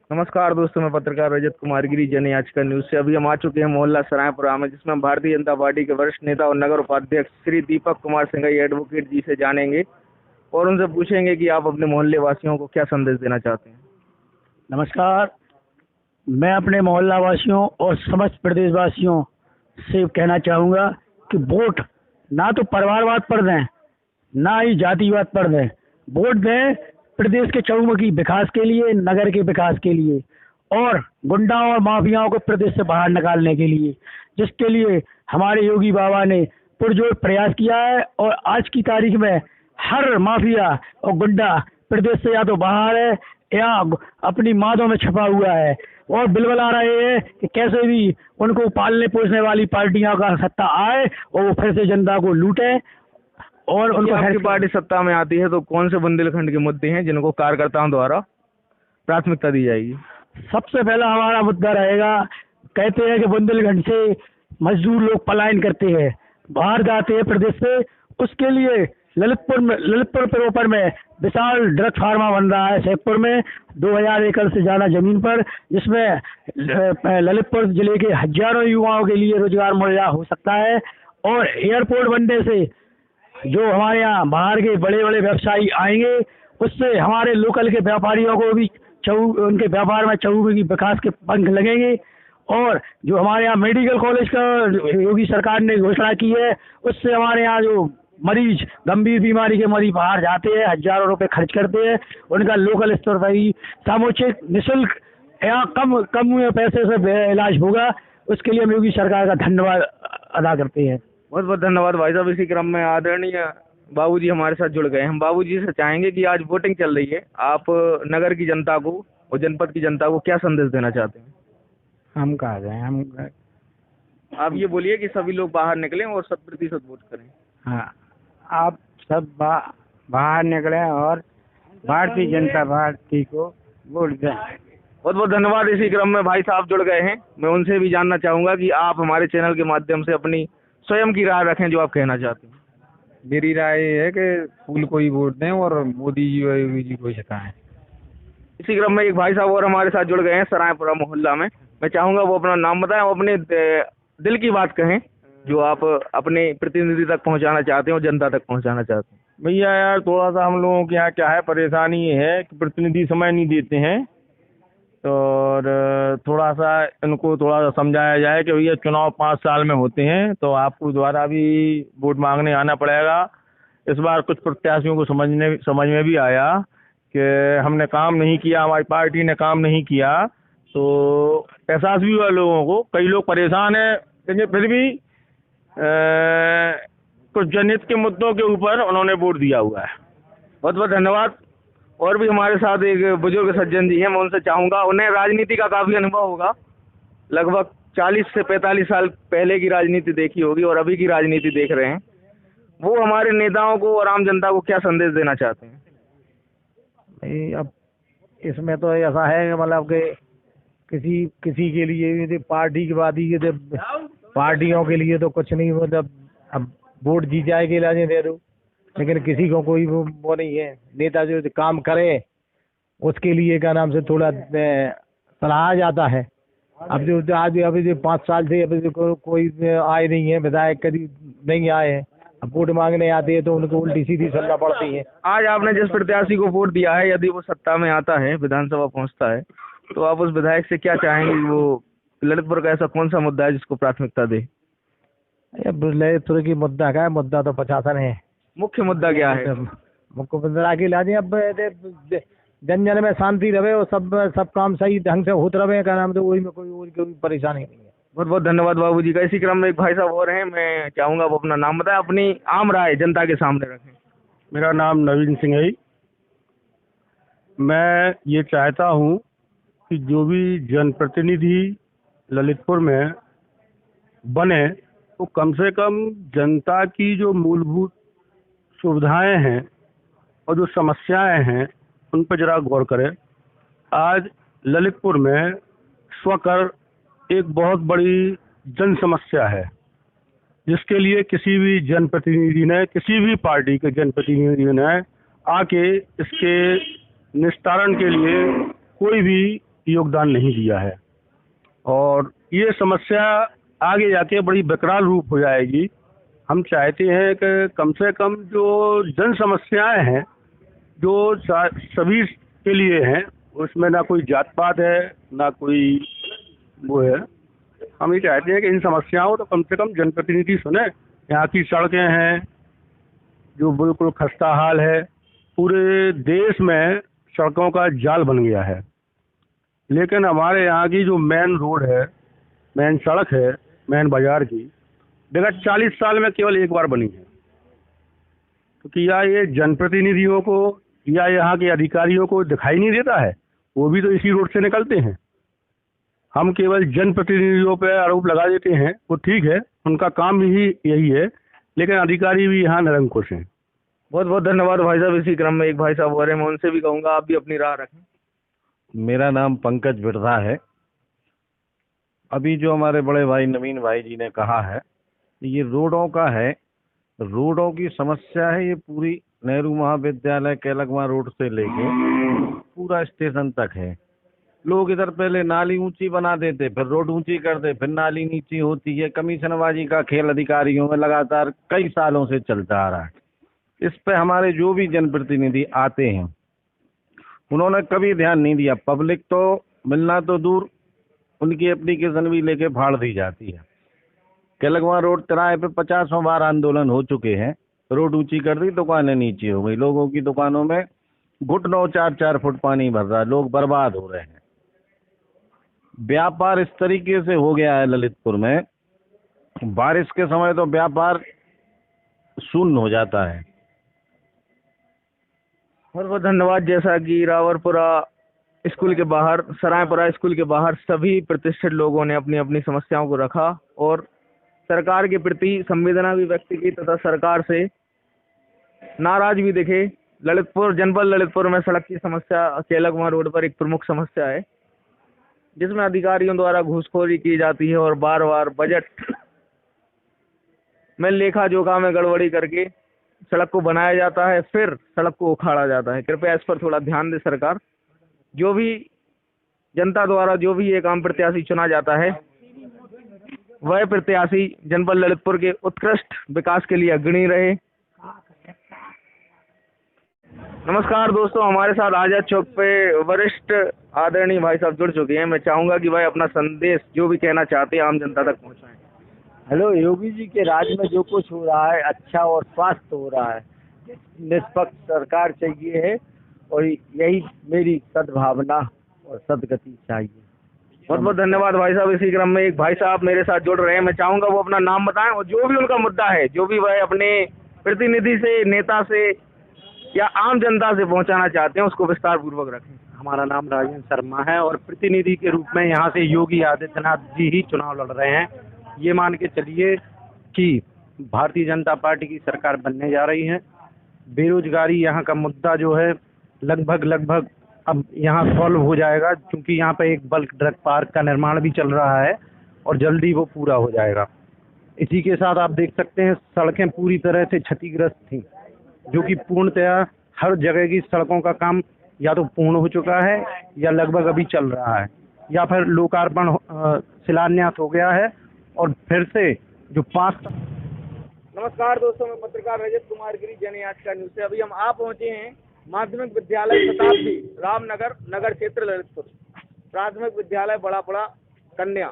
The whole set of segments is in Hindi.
नमस्कार दोस्तों, मैं पत्रकार रजत कुमार गिरी, जन याचिका न्यूज से। अभी हम आ चुके हैं मोहल्ला सरायपुरा में, जिसमें हम भारतीय जनता पार्टी के वरिष्ठ नेता और नगर उपाध्यक्ष श्री दीपक कुमार सिंघई एडवोकेट जी से जानेंगे और उनसे पूछेंगे कि आप अपने मोहल्ले वासियों को क्या संदेश देना चाहते हैं। नमस्कार। मैं अपने मोहल्ला वासियों और समस्त प्रदेशवासियों से कहना चाहूँगा कि वोट ना तो परिवारवाद पर दें, ना ही जातिवाद पर दें। वोट दें प्रदेश के चहुमुखी विकास के लिए, नगर के विकास के लिए और गुंडा और माफियाओं को प्रदेश से बाहर निकालने के लिए, जिसके लिए हमारे योगी बाबा ने पुरजोर प्रयास किया है। और आज की तारीख में हर माफिया और गुंडा प्रदेश से या तो बाहर है या अपनी मादों में छुपा हुआ है और बिलबल आ रहे हैं कि कैसे भी उनको पालने पोसने वाली पार्टियों का सत्ता आए और वो फिर से जनता को लूटे। और उनको आपकी पार्टी सत्ता में आती है तो कौन से बुंदेलखंड के मुद्दे हैं जिनको कार्यकर्ताओं द्वारा प्राथमिकता दी जाएगी? सबसे पहला हमारा मुद्दा रहेगा, कहते हैं कि बुंदेलखंड से मजदूर लोग पलायन करते हैं, बाहर जाते हैं प्रदेश से। उसके लिए ललितपुर प्रोपर में विशाल ड्रग फार्मा बन रहा है। शेखपुर में 2000 एकड़ से ज़्यादा जमीन पर, जिसमें ललितपुर जिले के हजारों युवाओं के लिए रोजगार मुहैया हो सकता है। और एयरपोर्ट बनने से जो हमारे यहाँ बाहर के बड़े बड़े व्यवसायी आएंगे, उससे हमारे लोकल के व्यापारियों को भी उनके व्यापार में चहुमुखी विकास के पंख लगेंगे। और जो हमारे यहाँ मेडिकल कॉलेज का योगी सरकार ने घोषणा की है, उससे हमारे यहाँ जो मरीज गंभीर बीमारी के मरीज बाहर जाते हैं, हजारों रुपए खर्च करते हैं, उनका लोकल स्तर पर ही सामुचित निःशुल्क या कम पैसे से इलाज होगा। उसके लिए हम योगी सरकार का धन्यवाद अदा करते हैं। बहुत बहुत धन्यवाद भाई साहब। इसी क्रम में आदरणीय बाबूजी हमारे साथ जुड़ गए। हम बाबूजी से चाहेंगे कि आज वोटिंग चल रही है, आप नगर की जनता को और जनपद की जनता को क्या संदेश देना चाहते हैं? हम कहा जाए, आप ये बोलिए कि सभी लोग बाहर निकलें और 100% वोट करें। हाँ, आप सब बाहर निकले और भारतीय जनता पार्टी को वोट दें। बहुत बहुत धन्यवाद। इसी क्रम में भाई साहब जुड़ गए हैं, मैं उनसे भी जानना चाहूँगा कि आप हमारे चैनल के माध्यम से अपनी स्वयं की राय रखें जो आप कहना चाहते हैं। मेरी राय ये है कि फूल को ही वोट दें और मोदी जी और योगी जी को जिताएं। इसी क्रम में एक भाई साहब और हमारे साथ जुड़ गए हैं सरायपुरा मोहल्ला में। मैं चाहूँगा वो अपना नाम बताएं और अपने दिल की बात कहें जो आप अपने प्रतिनिधि तक पहुँचाना चाहते हैं और जनता तक पहुँचाना चाहते हैं। भैया यार, थोड़ा सा हम लोगों के यहाँ क्या है, परेशानी ये है कि प्रतिनिधि समय नहीं देते हैं। तो और थोड़ा सा इनको थोड़ा सा समझाया जाए कि भैया चुनाव 5 साल में होते हैं, तो आपको दोबारा भी वोट मांगने आना पड़ेगा। इस बार कुछ प्रत्याशियों को समझ में भी आया कि हमने काम नहीं किया, हमारी पार्टी ने काम नहीं किया, तो एहसास भी हुआ लोगों को। कई लोग परेशान हैं, लेकिन फिर भी कुछ जनहित के मुद्दों के ऊपर उन्होंने वोट दिया हुआ है। बहुत बहुत धन्यवाद। और भी हमारे साथ एक बुजुर्ग सज्जन जी हैं, मैं उनसे चाहूँगा, उन्हें राजनीति का काफ़ी अनुभव होगा, लगभग 40 से 45 साल पहले की राजनीति देखी होगी और अभी की राजनीति देख रहे हैं। वो हमारे नेताओं को और आम जनता को क्या संदेश देना चाहते हैं? भाई अब इसमें तो ऐसा है कि मतलब कि किसी के लिए पार्टी की बात ही के पार्टियों के लिए तो कुछ नहीं, मतलब अब वोट जी जाए के लाने दे दो, लेकिन किसी को कोई वो नहीं है। नेता जो काम करे उसके लिए क्या नाम से थोड़ा सराहा जाता है। अब जो आज अभी जो 5 साल से अभी कोई आए नहीं है, विधायक कभी नहीं आए हैं, अब वोट मांगने आते हैं तो उनको उल्टी सीधी सुनना पड़ती है। आज आपने जिस प्रत्याशी को वोट दिया है, यदि वो सत्ता में आता है, विधानसभा पहुंचता है, तो आप उस विधायक से क्या चाहेंगे? वो ललितपुर का ऐसा कौन सा मुद्दा है जिसको प्राथमिकता दे? ललितपुर की मुद्दा क्या है, मुद्दा तो 50 है। मुख्य मुद्दा क्या है? मुख्य मुद्दा के लाजे अब जन जन में शांति रहे और सब काम सही ढंग से होते रहे, क्या नाम, तो वही में कोई परेशानी नहीं है। बहुत बहुत धन्यवाद बाबूजी का। इसी क्रम में एक भाई साहब और हैं, मैं चाहूँगा वो अपना नाम बताएं, अपनी आम राय जनता के सामने रखें। मेरा नाम नवीन सिंह है। मैं ये चाहता हूँ कि जो भी जनप्रतिनिधि ललितपुर में बने, तो कम से कम जनता की जो मूलभूत सुविधाएं हैं और जो समस्याएं हैं उन पर जरा गौर करें। आज ललितपुर में स्वकर एक बहुत बड़ी जन समस्या है, जिसके लिए किसी भी जनप्रतिनिधि ने, किसी भी पार्टी के जनप्रतिनिधि ने आके इसके निस्तारण के लिए कोई भी योगदान नहीं दिया है, और ये समस्या आगे जाके बड़ी विकराल रूप हो जाएगी। हम चाहते हैं कि कम से कम जो जन समस्याएं हैं जो सभी के लिए हैं, उसमें ना कोई जात पात है ना कोई वो है। हम ये चाहते हैं कि इन समस्याओं तो कम से कम जनप्रतिनिधि सुने। यहाँ की सड़कें हैं जो बिल्कुल खस्ता हाल है, पूरे देश में सड़कों का जाल बन गया है, लेकिन हमारे यहाँ की जो मेन रोड है, मेन सड़क है, मेन बाजार की, विगत 40 साल में केवल एक बार बनी है। तो क्या ये जनप्रतिनिधियों को या यहाँ के अधिकारियों को दिखाई नहीं देता है? वो भी तो इसी रोड से निकलते हैं। हम केवल जनप्रतिनिधियों पर आरोप लगा देते हैं, वो ठीक है, उनका काम भी यही है, लेकिन अधिकारी भी यहाँ निरंकुश हैं। बहुत बहुत धन्यवाद भाई साहब। इसी क्रम में एक भाई साहब और हैं, मैं उनसे भी कहूँगा आप भी अपनी राह रखें। मेरा नाम पंकज बिरधा है। अभी जो हमारे बड़े भाई नवीन भाई जी ने कहा है, ये रोडों का है, रोडों की समस्या है। ये पूरी नेहरू महाविद्यालय केलगवा रोड से लेके पूरा स्टेशन तक है। लोग इधर पहले नाली ऊंची बना देते, फिर रोड ऊंची करते, फिर नाली नीची होती है। कमीशनबाजी का खेल अधिकारियों में लगातार कई सालों से चलता आ रहा है। इस पे हमारे जो भी जनप्रतिनिधि आते हैं उन्होंने कभी ध्यान नहीं दिया। पब्लिक तो मिलना तो दूर, उनकी एप्लीकेशन भी लेके फाड़ दी जाती है। केलगवा रोड तिराहे पे 50 बार आंदोलन हो चुके हैं। रोड ऊंची कर दी, दुकानें नीची हो गई, लोगों की दुकानों में घुटनों 4-4 फुट पानी भर रहा है, लोग बर्बाद हो रहे हैं। व्यापार इस तरीके से हो गया है ललितपुर में, बारिश के समय तो व्यापार शून्य हो जाता है। बहुत बहुत धन्यवाद। जैसा कि रावरपुरा स्कूल के बाहर, सरायपुरा स्कूल के बाहर सभी प्रतिष्ठित लोगों ने अपनी अपनी समस्याओं को रखा और सरकार के प्रति संवेदना भी व्यक्त की तथा सरकार से नाराज भी दिखे। ललितपुर, जनपद ललितपुर में सड़क की समस्या केलगवा रोड पर एक प्रमुख समस्या है, जिसमें अधिकारियों द्वारा घूसखोरी की जाती है और बार बार बजट में लेखा जोखा में गड़बड़ी करके सड़क को बनाया जाता है, फिर सड़क को उखाड़ा जाता है। कृपया इस पर थोड़ा ध्यान दे सरकार। जो भी जनता द्वारा जो भी एक आम प्रत्याशी चुना जाता है, वह प्रत्याशी जनपद ललितपुर के उत्कृष्ट विकास के लिए अग्रणी रहे। नमस्कार दोस्तों, हमारे साथ आजाद चौक पे वरिष्ठ आदरणीय भाई साहब जुड़ चुके हैं। मैं चाहूंगा कि भाई अपना संदेश जो भी कहना चाहते हैं आम जनता तक पहुंचाएं। हेलो, योगी जी के राज में जो कुछ हो रहा है अच्छा और स्वास्थ्य हो रहा है। निष्पक्ष सरकार चाहिए है और यही मेरी सद्भावना और सदगति चाहिए। बहुत बहुत धन्यवाद भाई साहब। इसी क्रम में एक भाई साहब मेरे साथ जुड़ रहे हैं, मैं चाहूंगा वो अपना नाम बताएं और जो भी उनका मुद्दा है, जो भी वह अपने प्रतिनिधि से, नेता से या आम जनता से पहुंचाना चाहते हैं, उसको विस्तार पूर्वक रखें। हमारा नाम राजेंद्र शर्मा है और प्रतिनिधि के रूप में यहाँ से योगी आदित्यनाथ जी ही चुनाव लड़ रहे हैं। ये मान के चलिए कि भारतीय जनता पार्टी की सरकार बनने जा रही है। बेरोजगारी यहाँ का मुद्दा जो है लगभग अब यहाँ सॉल्व हो जाएगा, क्योंकि यहाँ पे एक बल्क ड्रग पार्क का निर्माण भी चल रहा है और जल्दी वो पूरा हो जाएगा। इसी के साथ आप देख सकते हैं सड़कें पूरी तरह से क्षतिग्रस्त थी, जो कि पूर्णतया हर जगह की सड़कों का काम या तो पूर्ण हो चुका है या लगभग अभी चल रहा है, या फिर लोकार्पण शिलान्यास हो गया है। और फिर से जो 5। नमस्कार दोस्तों, मैं पत्रकार रजत कुमार गिरी, जन आज का न्यूज़ से। अभी हम आ पहुंचे हैं माध्यमिक विद्यालय शताब्दी, रामनगर, नगर क्षेत्र ललितपुर, प्राथमिक विद्यालय बड़ापड़ा कन्या।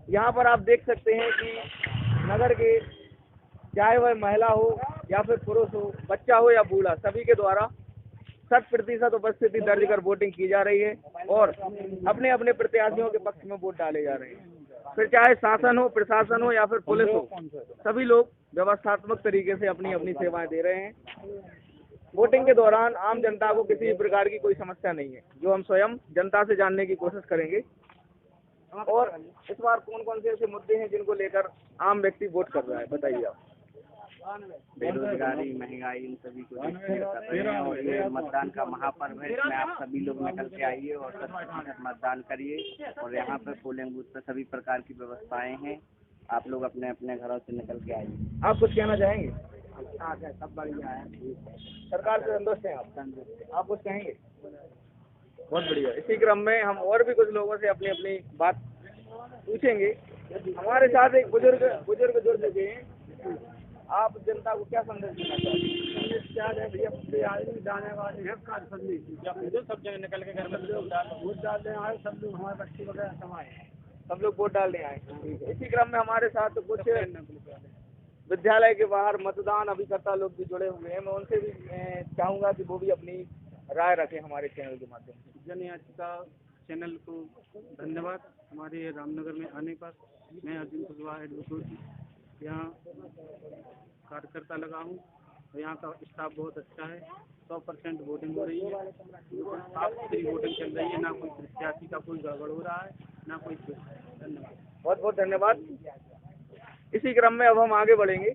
यहाँ पर आप देख सकते हैं कि नगर के चाहे वह महिला हो या फिर पुरुष हो, बच्चा हो या बूढ़ा, सभी के द्वारा 100% उपस्थिति दर्ज कर वोटिंग की जा रही है और अपने अपने प्रत्याशियों के पक्ष में वोट डाले जा रहे हैं। फिर चाहे शासन हो, प्रशासन हो या फिर पुलिस हो, सभी लोग व्यवस्थात्मक तरीके से अपनी अपनी सेवाएं दे रहे हैं। वोटिंग के दौरान आम जनता को किसी भी प्रकार की कोई समस्या नहीं है, जो हम स्वयं जनता से जानने की कोशिश करेंगे। और इस बार कौन कौन से ऐसे मुद्दे हैं जिनको लेकर आम व्यक्ति वोट कर रहा है, बताइए आप। बेरोजगारी, महंगाई, इन सभी को डिस्कस कर रहे हैं और ये मतदान का महापर्व है। इसमें आप सभी लोग निकल के आइए और 100% मतदान करिए। और यहाँ पर पोलिंग बूथ पर सभी प्रकार की व्यवस्थाएं हैं, आप लोग अपने अपने घरों से निकल के आइए। आप कुछ कहना चाहेंगे? हाँ, सब बढ़िया है, सरकार से संतुष्ट हैं आप? आप कुछ कहेंगे? बहुत बढ़िया। इसी क्रम में हम और भी कुछ लोगों से अपनी अपनी बात पूछेंगे। हमारे साथ एक बुजुर्ग जुड़ चुके हैं। आप जनता को क्या संदेश देना चाहते हैं? क्या है भैया, आदमी जाने वाले हैं सब जगह निकल के घर में वोट डालने आए, सब लोग हमारे बच्चे वगैरह समाये, सब लोग वोट डालने आए। इसी क्रम में हमारे साथ कुछ विद्यालय के बाहर मतदान अभिकर्ता लोग भी जुड़े हुए हैं। मैं उनसे भी चाहूँगा कि वो भी अपनी राय रखें हमारे चैनल के माध्यम से। जन याचिका चैनल को धन्यवाद हमारे रामनगर में आने पर। मैं अर्जुन कुशवाहा एडवोकेट यहाँ कार्यकर्ता लगा हूँ और यहाँ का स्टाफ बहुत अच्छा है। 100% वोटिंग हो रही है, साफ सुथरी वोटिंग चल रही है, ना कोई प्रत्याशी का कोई गड़बड़ हो रहा है, ना कोई। धन्यवाद, बहुत बहुत धन्यवाद। इसी क्रम में अब हम आगे बढ़ेंगे।